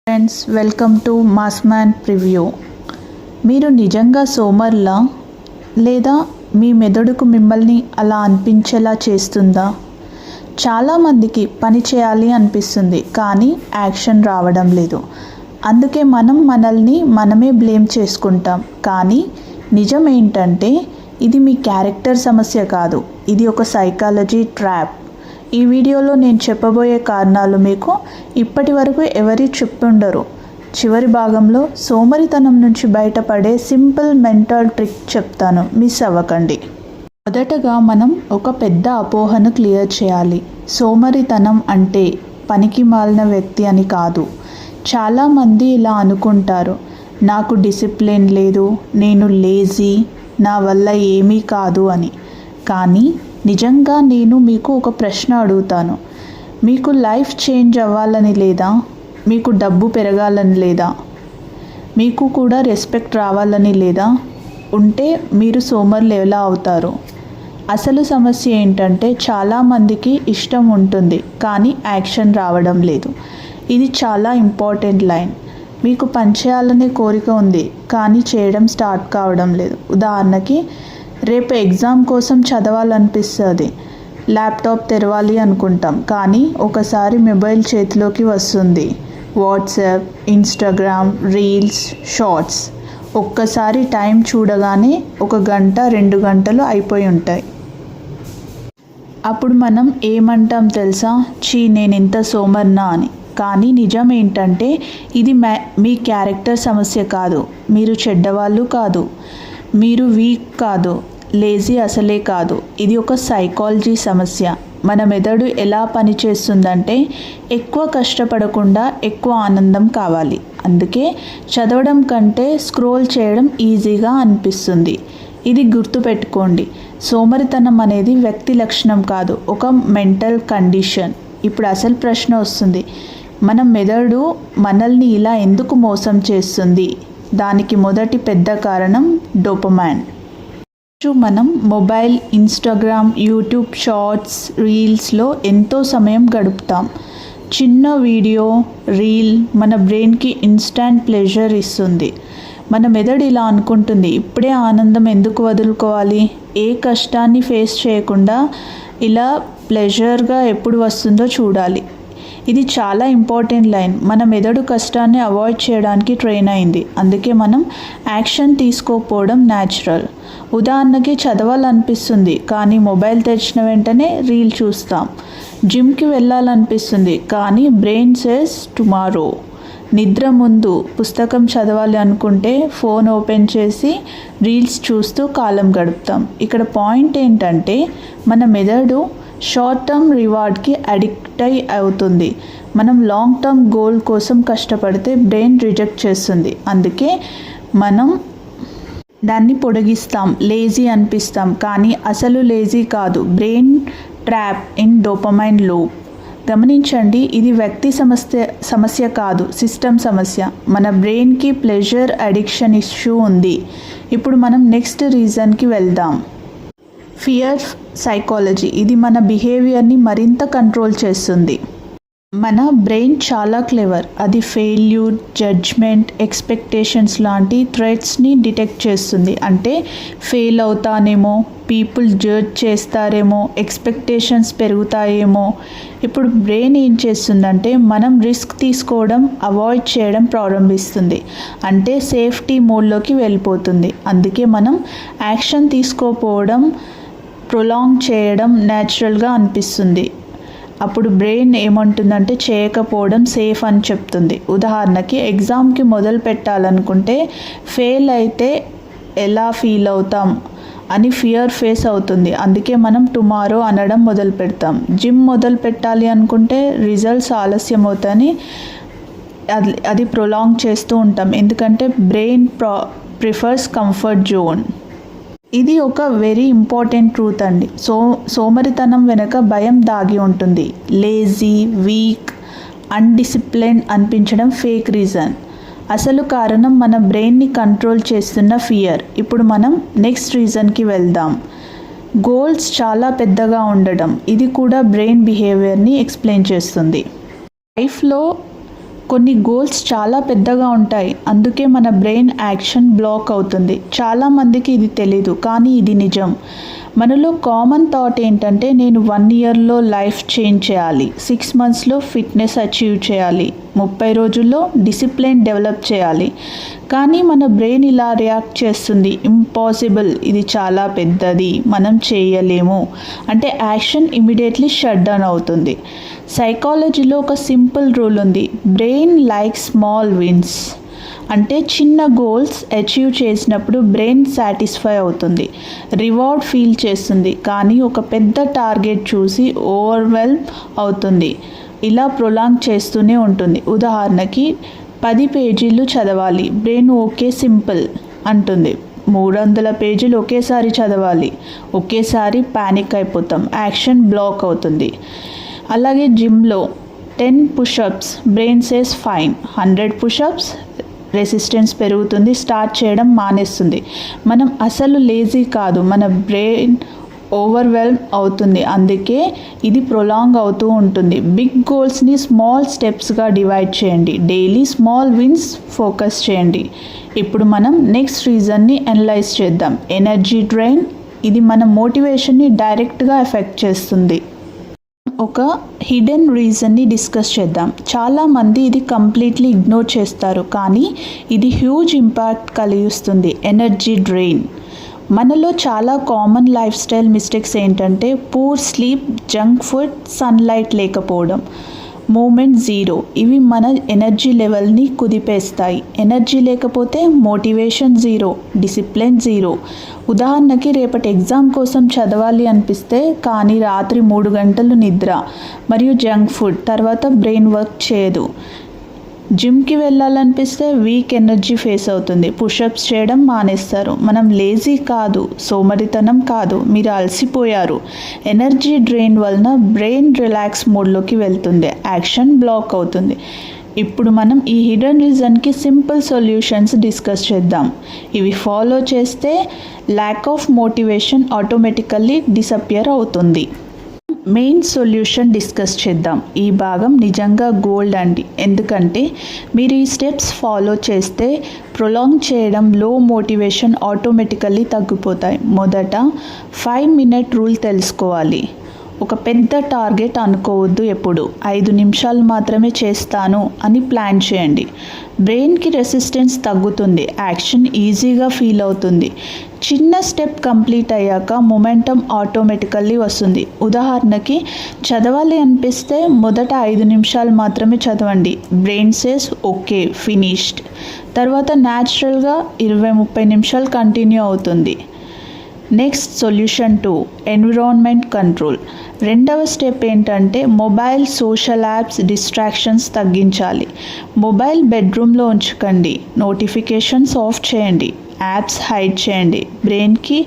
Friends, welcome to మాస్మ్యాన్ preview. మీరు నిజంగా సోమర్లా, లేదా మీ మెదడుకు మిమ్మల్ని అలా అనిపించేలా చేస్తుందా? చాలామందికి పని చేయాలి అనిపిస్తుంది, కానీ యాక్షన్ రావడం లేదు. అందుకే మనం మనల్ని మనమే బ్లేమ్ చేసుకుంటాం. కానీ నిజం ఏంటంటే ఇది మీ క్యారెక్టర్ సమస్య కాదు, ఇది ఒక సైకాలజీ ట్రాప్. ఈ వీడియోలో నేను చెప్పబోయే కారణాలు మీకు ఇప్పటి వరకు ఎవరి చెప్పుండరు. చివరి భాగంలో సోమరితనం నుంచి బయటపడే సింపుల్ మెంటల్ ట్రిక్ చెప్తాను, మిస్ అవ్వకండి. మొదటగా మనం ఒక పెద్ద అపోహను క్లియర్ చేయాలి. సోమరితనం అంటే పనికి మాలిన వ్యక్తి అని కాదు. చాలామంది ఇలా అనుకుంటారు, నాకు డిసిప్లిన్ లేదు, నేను లేజీ, నా వల్ల ఏమీ కాదు అని. కానీ నిజంగా నేను మీకు ఒక ప్రశ్న అడుగుతాను. మీకు లైఫ్ చేంజ్ అవ్వాలని లేదా? మీకు డబ్బు పెరగాలని లేదా? మీకు కూడా రెస్పెక్ట్ రావాలని లేదా? ఉంటే మీరు సోమరులు ఎలా అవుతారు? అసలు సమస్య ఏంటంటే చాలామందికి ఇష్టం ఉంటుంది, కానీ యాక్షన్ రావడం లేదు. ఇది చాలా ఇంపార్టెంట్ లైన్. మీకు పని చేయాలనే కోరిక ఉంది, కానీ చేయడం స్టార్ట్ కావడం లేదు. ఉదాహరణకి, రేపు ఎగ్జామ్ కోసం చదవాలనిపిస్తుంది, ల్యాప్టాప్ తెరవాలి అనుకుంటాం, కానీ ఒకసారి మొబైల్ చేతిలోకి వస్తుంది. WhatsApp, Instagram, reels, shorts. ఒక్కసారి టైం చూడగానే 1 గంట 2 గంటలు అయిపోయి ఉంటాయి. అప్పుడు మనం ఏమంటాం తెలుసా? నేను ఇంత సోమర్నా అని. కానీ నిజం ఏంటంటే ఇది మీ క్యారెక్టర్ సమస్య కాదు. మీరు చెడ్డవాళ్ళు కాదు, మీరు వీక్ కాదు, లేజీ అసలే కాదు. ఇది ఒక సైకాలజీ సమస్య. మన మెదడు ఎలా పనిచేస్తుందంటే ఎక్కువ కష్టపడకుండా ఎక్కువ ఆనందం కావాలి. అందుకే చదవడం కంటే స్క్రోల్ చేయడం ఈజీగా అనిపిస్తుంది. ఇది గుర్తుపెట్టుకోండి. సోమరితనం అనేది వ్యక్తి లక్షణం కాదు, ఒక మెంటల్ కండిషన్. ఇప్పుడు అసలు ప్రశ్న వస్తుంది, మన మెదడు మనల్ని ఇలా ఎందుకు మోసం చేస్తుంది? దానికి మొదటి పెద్ద కారణం డోపమైన్. మనం మొబైల్, ఇన్స్టాగ్రామ్, యూట్యూబ్ షార్ట్స్, రీల్స్లో ఎంతో సమయం గడుపుతాం. చిన్న వీడియో, రీల్ మన బ్రెయిన్కి ఇన్స్టాంట్ ప్లెజర్ ఇస్తుంది. మన మెదడు ఇలా అనుకుంటుంది, ఇప్పుడే ఆనందం ఎందుకు వదులుకోవాలి? ఏ కష్టాన్ని ఫేస్ చేయకుండా ఇలా ప్లెజర్గా ఎప్పుడు వస్తుందో చూడాలి. ఇది చాలా ఇంపార్టెంట్ లైన్. మన మెదడు కష్టాన్ని అవాయిడ్ చేయడానికి ట్రైన్ అయింది. అందుకే మనం యాక్షన్ తీసుకోకపోవడం న్యాచురల్. ఉదాహరణకి, చదవాలనిపిస్తుంది, కానీ మొబైల్ తెరిచిన వెంటనే రీల్ చూస్తాం. జిమ్కి వెళ్ళాలనిపిస్తుంది, కానీ బ్రెయిన్ సేస్ టుమారో. నిద్ర ముందు పుస్తకం చదవాలి అనుకుంటే ఫోన్ ఓపెన్ చేసి రీల్స్ చూస్తూ కాలం గడుపుతాం. ఇక్కడ పాయింట్ ఏంటంటే మన మెదడు షార్ట్ టర్మ్ రివార్డ్కి అడిక్ట్ అవుతుంది. మనం లాంగ్ టర్మ్ గోల్ కోసం కష్టపడితే బ్రెయిన్ రిజెక్ట్ చేస్తుంది. అందుకే మనం దాన్ని పొడిగిస్తాం, లేజీ అనిపిస్తాం. కానీ అసలు లేజీ కాదు, brain trap in dopamine loop. గమనించండి, ఇది వ్యక్తి సమస్య కాదు, సిస్టమ్ సమస్య. మన బ్రెయిన్కి ప్లెజర్ అడిక్షన్ ఇష్యూ ఉంది. ఇప్పుడు మనం నెక్స్ట్ రీజన్కి వెళ్దాం. Fear psychology. ఇది మన బిహేవియర్ని మరింత కంట్రోల్ చేస్తుంది. మన బ్రెయిన్ చాలా క్లెవర్. అది ఫెయిల్యూర్, జడ్జ్మెంట్, ఎక్స్పెక్టేషన్స్ లాంటి థ్రెట్స్ని డిటెక్ట్ చేస్తుంది. అంటే ఫెయిల్ అవుతానేమో, పీపుల్ జడ్జ్ చేస్తారేమో, ఎక్స్పెక్టేషన్స్ పెరుగుతాయేమో. ఇప్పుడు బ్రెయిన్ ఏం చేస్తుందంటే మనం రిస్క్ తీసుకోవడం అవాయిడ్ చేయడం ప్రారంభిస్తుంది. అంటే సేఫ్టీ మోడ్లోకి వెళ్ళిపోతుంది. అందుకే మనం యాక్షన్ తీసుకోకపోవడం, ప్రొలాంగ్ చేయడం న్యాచురల్గా అనిపిస్తుంది. అప్పుడు బ్రెయిన్ ఏమంటుందంటే చేయకపోవడం సేఫ్ అని చెప్తుంది. ఉదాహరణకి, ఎగ్జామ్కి మొదలు పెట్టాలనుకుంటే ఫెయిల్ అయితే ఎలా ఫీల్ అవుతాం అని ఫియర్ ఫేస్ అవుతుంది. అందుకే మనం టుమారో అనడం మొదలు పెడతాం. జిమ్ మొదలు పెట్టాలి అనుకుంటే రిజల్ట్స్ ఆలస్యం అవుతాయని అది ప్రొలాంగ్ చేస్తూ ఉంటాం. ఎందుకంటే బ్రెయిన్ ప్రిఫర్స్ కంఫర్ట్ జోన్. ఇది ఒక వెరీ ఇంపార్టెంట్ ట్రూత్ అండి. సోమరితనం వెనుక భయం దాగి ఉంటుంది. లేజీ, వీక్, అన్డిసిప్లిన్ అనిపించడం ఫేక్ రీజన్. అసలు కారణం మన బ్రెయిన్ని కంట్రోల్ చేస్తున్న ఫియర్. ఇప్పుడు మనం నెక్స్ట్ రీజన్కి వెళ్దాం. గోల్స్ చాలా పెద్దగా ఉండడం. ఇది కూడా బ్రెయిన్ బిహేవియర్ని ఎక్స్ప్లెయిన్ చేస్తుంది. లైఫ్లో కొన్ని గోల్స్ చాలా పెద్దగా ఉంటాయి, అందుకే మన బ్రెయిన్ యాక్షన్ బ్లాక్ అవుతుంది. చాలామందికి ఇది తెలీదు, కానీ ఇది నిజం. మనలో కామన్ థాట్ ఏంటంటే నేను 1 ఇయర్లో లైఫ్ చేంజ్ చేయాలి, 6 మంత్స్లో ఫిట్నెస్ అచీవ్ చేయాలి, 30 రోజుల్లో డిసిప్లిన్ డెవలప్ చేయాలి. కానీ మన బ్రెయిన్ ఇలా రియాక్ట్ చేస్తుంది, ఇంపాసిబుల్, ఇది చాలా పెద్దది, మనం చేయలేము అంటే యాక్షన్ ఇమీడియట్లీ షట్ డౌన్ అవుతుంది. సైకాలజీలో ఒక సింపుల్ రూల్ ఉంది, బ్రెయిన్ లైక్ స్మాల్ విన్స్. అంటే చిన్న గోల్స్ అచీవ్ చేసినప్పుడు బ్రెయిన్ సాటిస్ఫై అవుతుంది, రివార్డ్ ఫీల్ చేస్తుంది. కానీ ఒక పెద్ద టార్గెట్ చూసి ఓవర్వెల్మ్ అవుతుంది. ఇలా ప్రొలాంగ్ చేస్తూనే ఉంటుంది. ఉదాహరణకి 10 పేజీలు చదవాలి, బ్రెయిన్ ఓకే సింపుల్ అంటుంది. 300 పేజీలు ఒకేసారి చదవాలి, ఒకేసారి ప్యానిక్ అయిపోతాం, యాక్షన్ బ్లాక్ అవుతుంది. అలాగే జిమ్లో 10 push-ups, brain says fine. 100 push-ups, resistance పెరుగుతుంది, స్టార్ట్ చేయడం మానేస్తుంది. మనం అసలు లేజీ కాదు, మన బ్రెయిన్ ఓవర్వెల్మ్ అవుతుంది. అందుకే ఇది ప్రొలాంగ్ అవుతూ ఉంటుంది. బిగ్ గోల్స్ని స్మాల్ స్టెప్స్గా డివైడ్ చేయండి, డైలీ స్మాల్ విన్స్ ఫోకస్ చేయండి. ఇప్పుడు మనం నెక్స్ట్ రీజన్ని అనలైజ్ చేద్దాం, ఎనర్జీ డ్రైన్. ఇది మన మోటివేషన్ని డైరెక్ట్గా ఎఫెక్ట్ చేస్తుంది. ఒక హిడెన్ రీజన్ని డిస్కస్ చేద్దాం. చాలామంది ఇది కంప్లీట్లీ ఇగ్నోర్ చేస్తారు, కానీ ఇది హ్యూజ్ ఇంపాక్ట్ కలిగిస్తుంది, ఎనర్జీ డ్రైన్. మనలో చాలా కామన్ లైఫ్ స్టైల్ మిస్టేక్స్ ఏంటంటే poor sleep, junk food, sunlight లేకపోవడం, మూమెంట్ జీరో. ఇవి మన ఎనర్జీ లెవెల్ని కుదిపేస్తాయి. ఎనర్జీ లేకపోతే మోటివేషన్ జీరో, డిసిప్లిన్ జీరో. ఉదాహరణకి రేపటి ఎగ్జామ్ కోసం చదవాలి అనిపిస్తే కానీ రాత్రి 3 గంటలు నిద్ర మరియు జంక్ ఫుడ్, తర్వాత బ్రెయిన్ వర్క్ చేయదు. జిమ్కి వెళ్ళాలనిపిస్తే వీక్ ఎనర్జీ ఫేస్ అవుతుంది, పుషప్స్ చేయడం మానేస్తారు. మనం లేజీ కాదు, సోమరితనం కాదు, మీరు అలసిపోయారు. ఎనర్జీ డ్రైన్ వలన బ్రెయిన్ రిలాక్స్ మోడ్లోకి వెళ్తుంది, యాక్షన్ బ్లాక్ అవుతుంది. ఇప్పుడు మనం ఈ హిడెన్ రీజన్కి సింపుల్ సొల్యూషన్స్ డిస్కస్ చేద్దాం. ఇవి ఫాలో చేస్తే lack of motivation automatically disappear అవుతుంది. మెయిన్ సొల్యూషన్ డిస్కస్ చేద్దాం. ఈ భాగం నిజంగా గోల్డ్ అండి, ఎందుకంటే మీరు ఈ స్టెప్స్ ఫాలో చేస్తే ప్రొలాంగ్ చేయడం, లో మోటివేషన్ ఆటోమేటికల్లీ తగ్గిపోతాయి. మొదట 5 మినిట్ రూల్ తెలుసుకోవాలి. ఒక పెద్ద టార్గెట్ అనుకోవద్దు, ఎప్పుడు 5 నిమిషాలు మాత్రమే చేస్తాను అని ప్లాన్ చేయండి. బ్రెయిన్కి రెసిస్టెన్స్ తగ్గుతుంది, యాక్షన్ ఈజీగా ఫీల్ అవుతుంది. చిన్న స్టెప్ కంప్లీట్ అయ్యాక మొమెంటం ఆటోమేటికల్లీ వస్తుంది. ఉదాహరణకి చదవాలి అనిపిస్తే మొదట 5 నిమిషాలు మాత్రమే చదవండి, బ్రెయిన్ సేస్ ఓకే ఫినిష్డ్. తర్వాత న్యాచురల్గా 20-30 నిమిషాలు కంటిన్యూ అవుతుంది. Next solution 2, environment control. రెండవ స్టెప్ ఏంటంటే మొబైల్, సోషల్ యాప్స్, డిస్ట్రాక్షన్స్ తగ్గించాలి. మొబైల్ బెడ్రూమ్లో ఉంచకండి, నోటిఫికేషన్స్ ఆఫ్ చేయండి, యాప్స్ హైడ్ చేయండి, బ్రెయిన్కి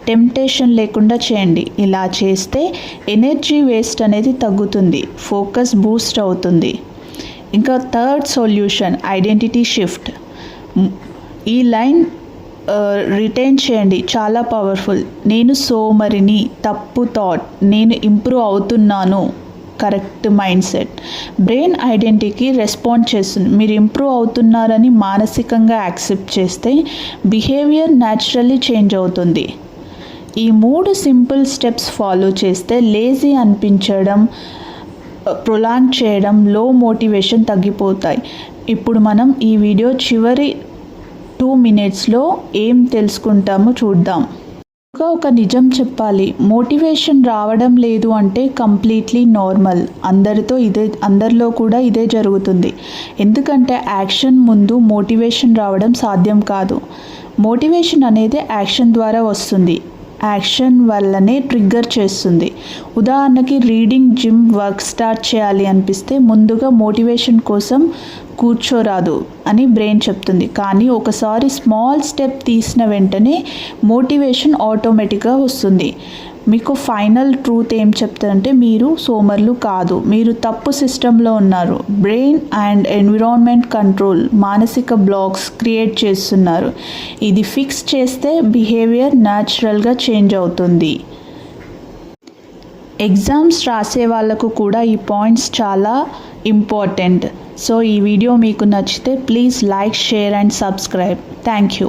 టెంప్టేషన్ లేకుండా చేయండి. ఇలా చేస్తే ఎనర్జీ వేస్ట్ అనేది తగ్గుతుంది, ఫోకస్ బూస్ట్ అవుతుంది. ఇంకా థర్డ్ సొల్యూషన్, ఐడెంటిటీ షిఫ్ట్. ఈ లైన్ రిటైన్ చేయండి, చాలా పవర్ఫుల్. నేను సోమరిని, తప్పు థాట్, నేను ఇంప్రూవ్ అవుతున్నాను, కరెక్ట్ మైండ్ సెట్. బ్రెయిన్ ఐడెంటిటీకి రెస్పాండ్ చేస్తుంది. మీరు ఇంప్రూవ్ అవుతున్నారని మానసికంగా యాక్సెప్ట్ చేస్తే బిహేవియర్ న్యాచురల్లీ చేంజ్ అవుతుంది. ఈ 3 సింపుల్ స్టెప్స్ ఫాలో చేస్తే లేజీ అనిపించడం, ప్రొలాంగ్ చేయడం, లో మోటివేషన్ తగ్గిపోతాయి. ఇప్పుడు మనం ఈ వీడియో చివరి 2 మినిట్స్లో ఏం తెలుసుకుంటామో చూద్దాం. ఇంకా ఒక నిజం చెప్పాలి, మోటివేషన్ రావడం లేదు అంటే కంప్లీట్లీ నార్మల్. అందరిలో కూడా ఇదే జరుగుతుంది. ఎందుకంటే యాక్షన్ ముందు మోటివేషన్ రావడం సాధ్యం కాదు. మోటివేషన్ అనేది యాక్షన్ ద్వారా వస్తుంది, యాక్షన్ వల్లనే ట్రిగ్గర్ చేస్తుంది. ఉదాహరణకి రీడింగ్, జిమ్, వర్క్ స్టార్ట్ చేయాలి అనిపిస్తే ముందుగా మోటివేషన్ కోసం కూర్చోరాదు అని బ్రెయిన్ చెప్తుంది. కానీ ఒకసారి స్మాల్ స్టెప్ తీసిన వెంటనే మోటివేషన్ ఆటోమేటిక్గా వస్తుంది. మీకు ఫైనల్ ట్రూత్ ఏం చెప్తారంటే మీరు సోమర్లు కాదు, మీరు తప్పు సిస్టంలో ఉన్నారు. బ్రెయిన్ అండ్ ఎన్విరాన్మెంట్ కంట్రోల్ మానసిక బ్లాక్స్ క్రియేట్ చేస్తున్నారు. ఇది ఫిక్స్ చేస్తే బిహేవియర్ న్యాచురల్గా చేంజ్ అవుతుంది. ఎగ్జామ్స్ రాసే వాళ్ళకు కూడా ఈ పాయింట్స్ చాలా ఇంపార్టెంట్. సో ఈ వీడియో మీకు నచ్చితే please like, share and subscribe. Thank you.